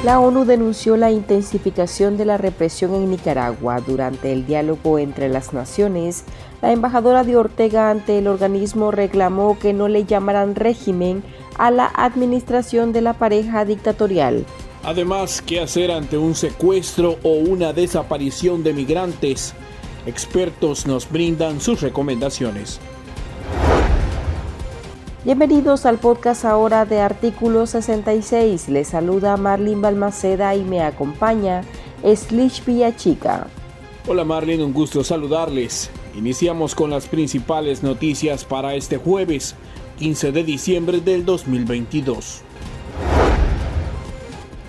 La ONU denunció la intensificación de la represión en Nicaragua durante el diálogo entre las naciones. La embajadora de Ortega ante el organismo reclamó que no le llamaran régimen a la administración de la pareja dictatorial. Además, ¿qué hacer ante un secuestro o una desaparición de migrantes? Expertos nos brindan sus recomendaciones. Bienvenidos al podcast ahora de Artículo 66. Les saluda Marlene Balmaceda y me acompaña Slish Villachica. Hola Marlene, un gusto saludarles. Iniciamos con las principales noticias para este jueves, 15 de diciembre del 2022.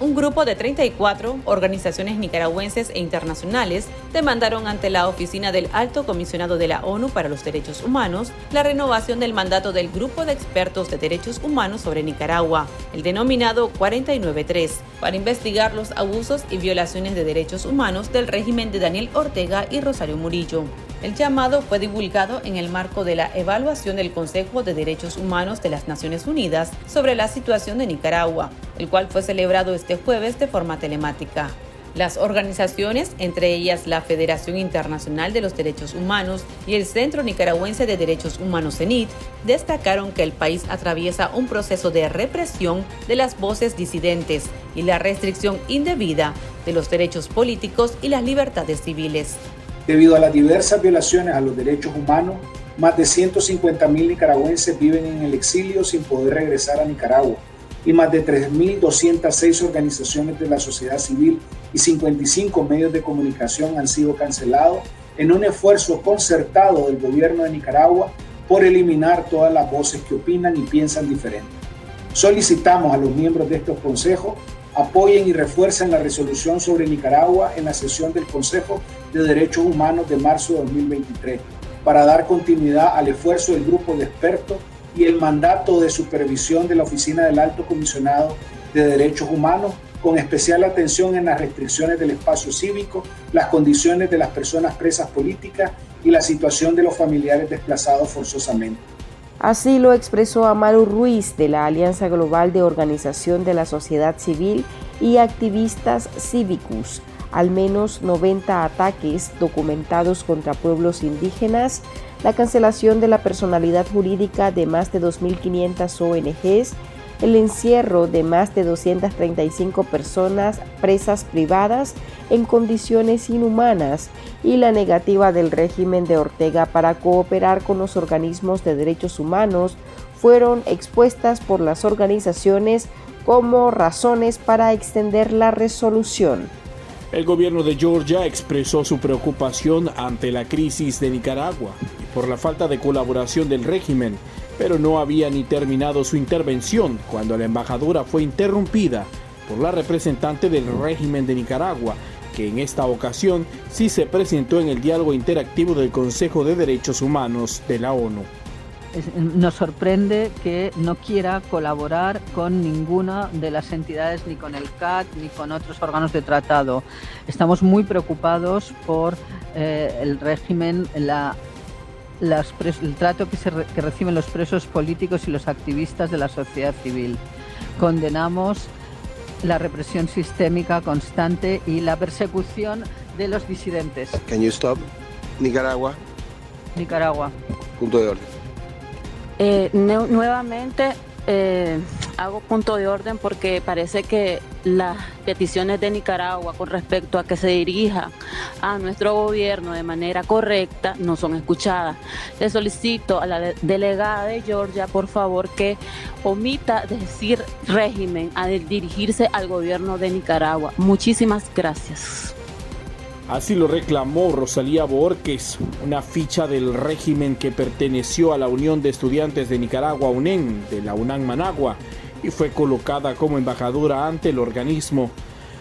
Un grupo de 34 organizaciones nicaragüenses e internacionales demandaron ante la oficina del Alto Comisionado de la ONU para los Derechos Humanos la renovación del mandato del Grupo de Expertos de Derechos Humanos sobre Nicaragua, el denominado 49-3, para investigar los abusos y violaciones de derechos humanos del régimen de Daniel Ortega y Rosario Murillo. El llamado fue divulgado en el marco de la evaluación del Consejo de Derechos Humanos de las Naciones Unidas sobre la situación de Nicaragua, el cual fue celebrado este jueves de forma telemática. Las organizaciones, entre ellas la Federación Internacional de los Derechos Humanos y el Centro Nicaragüense de Derechos Humanos CENIT, destacaron que el país atraviesa un proceso de represión de las voces disidentes y la restricción indebida de los derechos políticos y las libertades civiles. Debido a las diversas violaciones a los derechos humanos, más de 150.000 nicaragüenses viven en el exilio sin poder regresar a Nicaragua y más de 3.206 organizaciones de la sociedad civil y 55 medios de comunicación han sido cancelados en un esfuerzo concertado del gobierno de Nicaragua por eliminar todas las voces que opinan y piensan diferente. Solicitamos a los miembros de estos consejos apoyen y refuercen la resolución sobre Nicaragua en la sesión del Consejo de Derechos Humanos de marzo de 2023 para dar continuidad al esfuerzo del grupo de expertos y el mandato de supervisión de la Oficina del Alto Comisionado de Derechos Humanos, con especial atención en las restricciones del espacio cívico, las condiciones de las personas presas políticas y la situación de los familiares desplazados forzosamente. Así lo expresó Amaru Ruiz de la Alianza Global de Organización de la Sociedad Civil y Activistas Cívicus. Al menos 90 ataques documentados contra pueblos indígenas, la cancelación de la personalidad jurídica de más de 2.500 ONGs, el encierro de más de 235 personas presas privadas en condiciones inhumanas y la negativa del régimen de Ortega para cooperar con los organismos de derechos humanos fueron expuestas por las organizaciones como razones para extender la resolución. El gobierno de Georgia expresó su preocupación ante la crisis de Nicaragua y por la falta de colaboración del régimen, pero no había ni terminado su intervención cuando la embajadora fue interrumpida por la representante del régimen de Nicaragua, que en esta ocasión sí se presentó en el diálogo interactivo del Consejo de Derechos Humanos de la ONU. Nos sorprende que no quiera colaborar con ninguna de las entidades, ni con el CAT, ni con otros órganos de tratado. Estamos muy preocupados por el régimen, el trato que reciben los presos políticos y los activistas de la sociedad civil. Condenamos la represión sistémica constante y la persecución de los disidentes. Can you stop? Nicaragua. Nicaragua. Punto de orden. Nuevamente hago punto de orden porque parece que las peticiones de Nicaragua con respecto a que se dirija a nuestro gobierno de manera correcta no son escuchadas. Le solicito a la delegada de Georgia, por favor, que omita decir régimen al dirigirse al gobierno de Nicaragua. Muchísimas gracias. Así lo reclamó Rosalía Borges, una ficha del régimen que perteneció a la Unión de Estudiantes de Nicaragua, UNEN, de la UNAM Managua, y fue colocada como embajadora ante el organismo.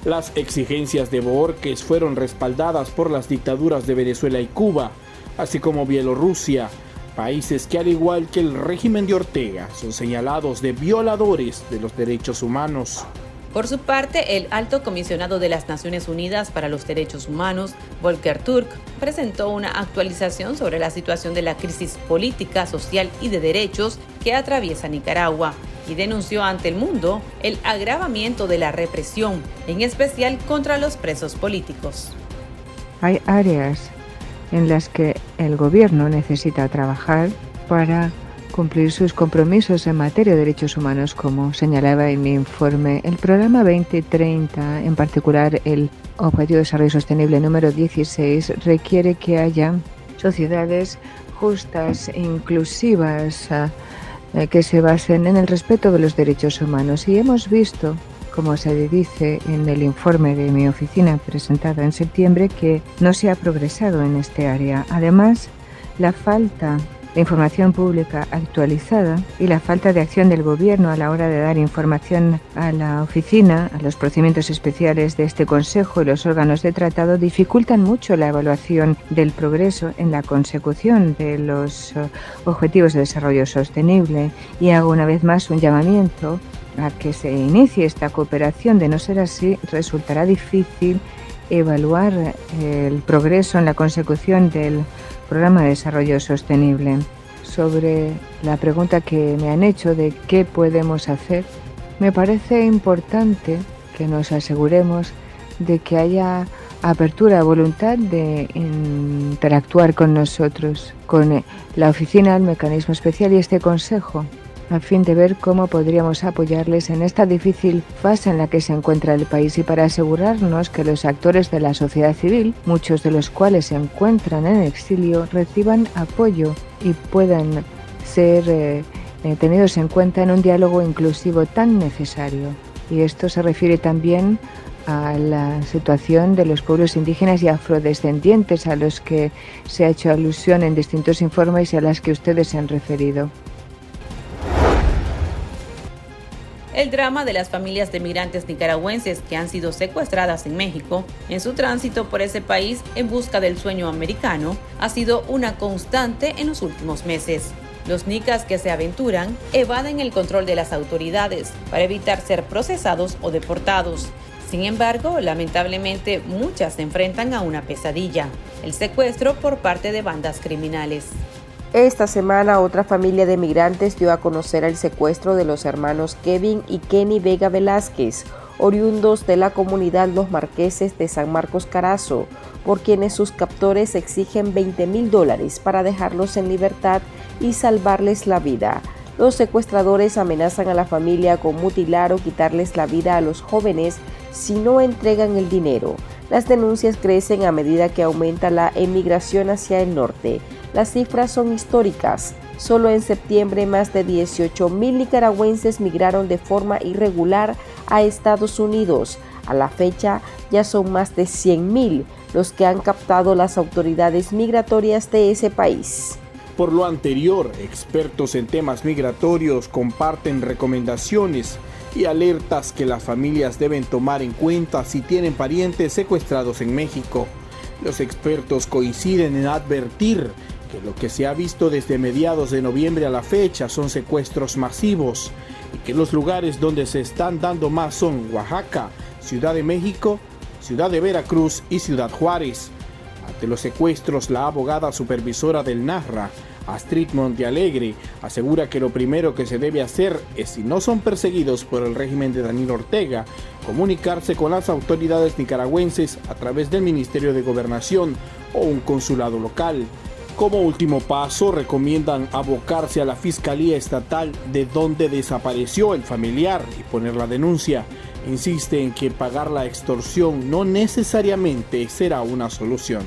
Las exigencias de Borges fueron respaldadas por las dictaduras de Venezuela y Cuba, así como Bielorrusia, países que al igual que el régimen de Ortega son señalados de violadores de los derechos humanos. Por su parte, el Alto Comisionado de las Naciones Unidas para los Derechos Humanos, Volker Turk, presentó una actualización sobre la situación de la crisis política, social y de derechos que atraviesa Nicaragua. y denunció ante el mundo el agravamiento de la represión, en especial contra los presos políticos. Hay áreas en las que el gobierno necesita trabajar para cumplir sus compromisos en materia de derechos humanos, como señalaba en mi informe. El programa 2030, en particular el Objetivo de Desarrollo Sostenible número 16, requiere que haya sociedades justas e inclusivas que se basen en el respeto de los derechos humanos. Y hemos visto, como se dice en el informe de mi oficina presentado en septiembre, que no se ha progresado en este área. Además, la falta de información pública actualizada y la falta de acción del gobierno a la hora de dar información a la oficina, a los procedimientos especiales de este Consejo y los órganos de tratado dificultan mucho la evaluación del progreso en la consecución de los Objetivos de Desarrollo Sostenible. Y hago una vez más un llamamiento a que se inicie esta cooperación. De no ser así, resultará difícil evaluar el progreso en la consecución del Programa de Desarrollo Sostenible. Sobre la pregunta que me han hecho de qué podemos hacer, me parece importante que nos aseguremos de que haya apertura, voluntad de interactuar con nosotros, con la oficina, el mecanismo especial y este Consejo, a fin de ver cómo podríamos apoyarles en esta difícil fase en la que se encuentra el país y para asegurarnos que los actores de la sociedad civil, muchos de los cuales se encuentran en exilio, reciban apoyo y puedan ser tenidos en cuenta en un diálogo inclusivo tan necesario. Y esto se refiere también a la situación de los pueblos indígenas y afrodescendientes a los que se ha hecho alusión en distintos informes y a las que ustedes se han referido. El drama de las familias de migrantes nicaragüenses que han sido secuestradas en México en su tránsito por ese país en busca del sueño americano ha sido una constante en los últimos meses. Los nicas que se aventuran evaden el control de las autoridades para evitar ser procesados o deportados. Sin embargo, lamentablemente muchas se enfrentan a una pesadilla: el secuestro por parte de bandas criminales. Esta semana otra familia de migrantes dio a conocer el secuestro de los hermanos Kevin y Kenny Vega Velázquez, oriundos de la comunidad Los Marqueses de San Marcos Carazo, por quienes sus captores exigen $20,000 para dejarlos en libertad y salvarles la vida. Los secuestradores amenazan a la familia con mutilar o quitarles la vida a los jóvenes si no entregan el dinero. Las denuncias crecen a medida que aumenta la emigración hacia el norte. Las cifras son históricas. Solo en septiembre más de 18,000 nicaragüenses migraron de forma irregular a Estados Unidos. A la fecha ya son más de 100,000 los que han captado las autoridades migratorias de ese país. Por lo anterior, expertos en temas migratorios comparten recomendaciones y alertas que las familias deben tomar en cuenta si tienen parientes secuestrados en México. Los expertos coinciden en advertir que lo que se ha visto desde mediados de noviembre a la fecha son secuestros masivos y que los lugares donde se están dando más son Oaxaca, Ciudad de México, Ciudad de Veracruz y Ciudad Juárez. Ante los secuestros, la abogada supervisora del NAHRA, Astrid Montealegre, asegura que lo primero que se debe hacer es, si no son perseguidos por el régimen de Daniel Ortega, comunicarse con las autoridades nicaragüenses a través del Ministerio de Gobernación o un consulado local. Como último paso, recomiendan abocarse a la Fiscalía Estatal de donde desapareció el familiar y poner la denuncia. Insiste en que pagar la extorsión no necesariamente será una solución.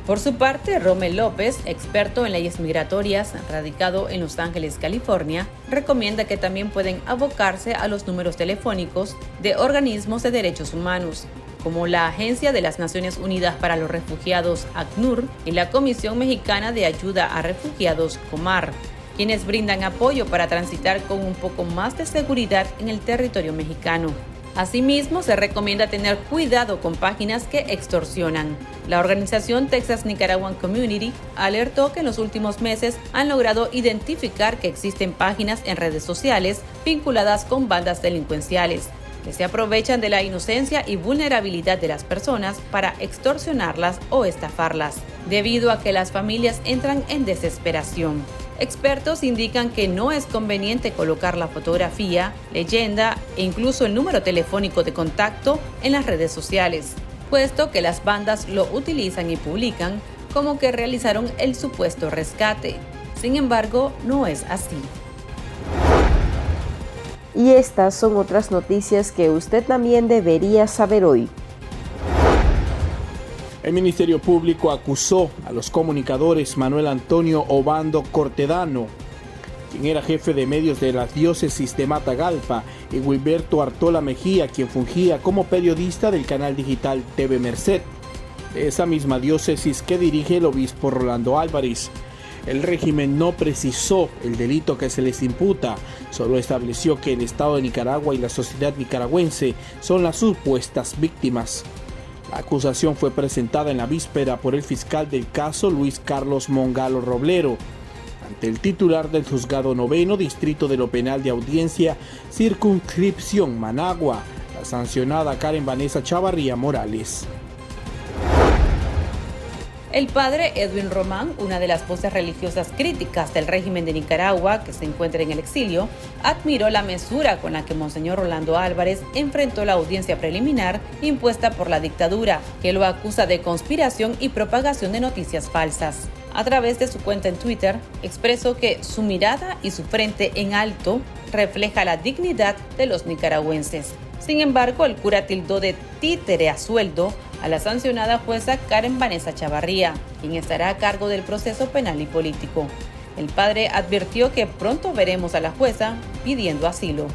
Por su parte, Romel López, experto en leyes migratorias, radicado en Los Ángeles, California, recomienda que también pueden abocarse a los números telefónicos de organismos de derechos humanos, como la Agencia de las Naciones Unidas para los Refugiados, ACNUR, y la Comisión Mexicana de Ayuda a Refugiados, COMAR, quienes brindan apoyo para transitar con un poco más de seguridad en el territorio mexicano. Asimismo, se recomienda tener cuidado con páginas que extorsionan. La organización Texas Nicaraguan Community alertó que en los últimos meses han logrado identificar que existen páginas en redes sociales vinculadas con bandas delincuenciales, que se aprovechan de la inocencia y vulnerabilidad de las personas para extorsionarlas o estafarlas, debido a que las familias entran en desesperación. Expertos indican que no es conveniente colocar la fotografía, leyenda e incluso el número telefónico de contacto en las redes sociales, puesto que las bandas lo utilizan y publican como que realizaron el supuesto rescate. Sin embargo, no es así. Y estas son otras noticias que usted también debería saber hoy. El Ministerio Público acusó a los comunicadores Manuel Antonio Obando Cortedano, quien era jefe de medios de la diócesis de Matagalpa, y Wilberto Artola Mejía, quien fungía como periodista del canal digital TV Merced, de esa misma diócesis que dirige el obispo Rolando Álvarez. El régimen no precisó el delito que se les imputa, solo estableció que el Estado de Nicaragua y la sociedad nicaragüense son las supuestas víctimas. La acusación fue presentada en la víspera por el fiscal del caso, Luis Carlos Mongalo Roblero, ante el titular del Juzgado Noveno Distrito de lo Penal de Audiencia, Circunscripción Managua, la sancionada Karen Vanessa Chavarría Morales. El padre Edwin Román, una de las voces religiosas críticas del régimen de Nicaragua que se encuentra en el exilio, admiró la mesura con la que Monseñor Rolando Álvarez enfrentó la audiencia preliminar impuesta por la dictadura, que lo acusa de conspiración y propagación de noticias falsas. A través de su cuenta en Twitter, expresó que su mirada y su frente en alto refleja la dignidad de los nicaragüenses. Sin embargo, el cura tildó de títere a sueldo a la sancionada jueza Karen Vanessa Chavarría, quien estará a cargo del proceso penal y político. El padre advirtió que pronto veremos a la jueza pidiendo asilo.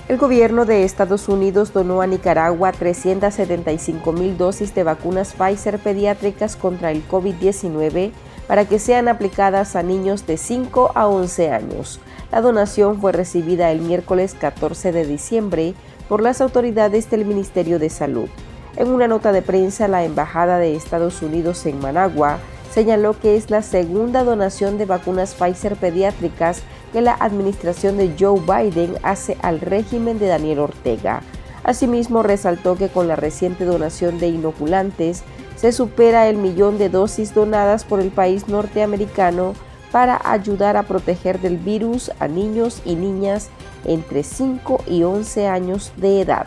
El gobierno de Estados Unidos donó a Nicaragua 375,000 dosis de vacunas Pfizer pediátricas contra el COVID-19 para que sean aplicadas a niños de 5 a 11 años. La donación fue recibida el miércoles 14 de diciembre por las autoridades del Ministerio de Salud. En una nota de prensa, la Embajada de Estados Unidos en Managua señaló que es la segunda donación de vacunas Pfizer pediátricas que la administración de Joe Biden hace al régimen de Daniel Ortega. Asimismo, resaltó que con la reciente donación de inoculantes se supera el 1.000.000 de dosis donadas por el país norteamericano para ayudar a proteger del virus a niños y niñas entre 5 y 11 años de edad.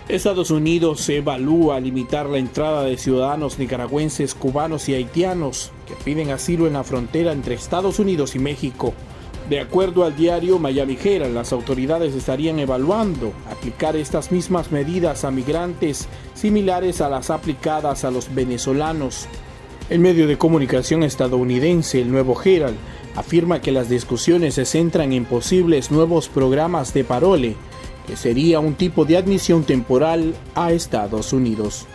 Estados Unidos evalúa limitar la entrada de ciudadanos nicaragüenses, cubanos y haitianos que piden asilo en la frontera entre Estados Unidos y México. De acuerdo al diario Miami Herald, las autoridades estarían evaluando aplicar estas mismas medidas a migrantes similares a las aplicadas a los venezolanos. El medio de comunicación estadounidense, el Nuevo Herald, afirma que las discusiones se centran en posibles nuevos programas de parole, que sería un tipo de admisión temporal a Estados Unidos.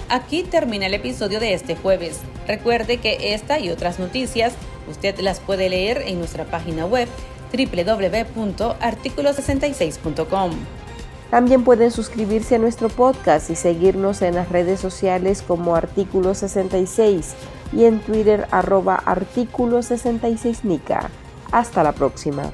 Aquí termina el episodio de este jueves. Recuerde que esta y otras noticias usted las puede leer en nuestra página web www.articulo66.com. También pueden suscribirse a nuestro podcast y seguirnos en las redes sociales como Artículo 66 y en Twitter @Artículo 66Nica. Hasta la próxima.